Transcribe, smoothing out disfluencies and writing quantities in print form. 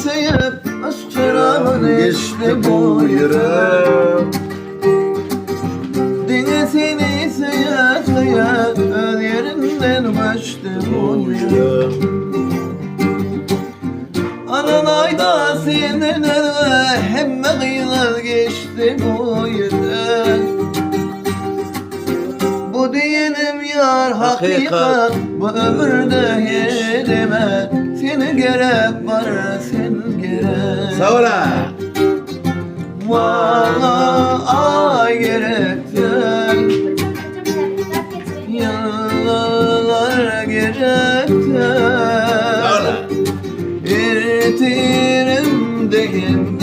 sevip aşk çırağını geçti bu yürek. Denizini seyret hayat öz yerinden kaçtı bu yürek. Aranayda sinirler hem kıyılar geçti bu yürek. Bu diyelim yar hakikat, bu ömürde yedeme. Seni gerek var, seni gerek. Sağ ola. Valla ay gerekten, yıllar gerekten. Sağ ola. Eritirim değil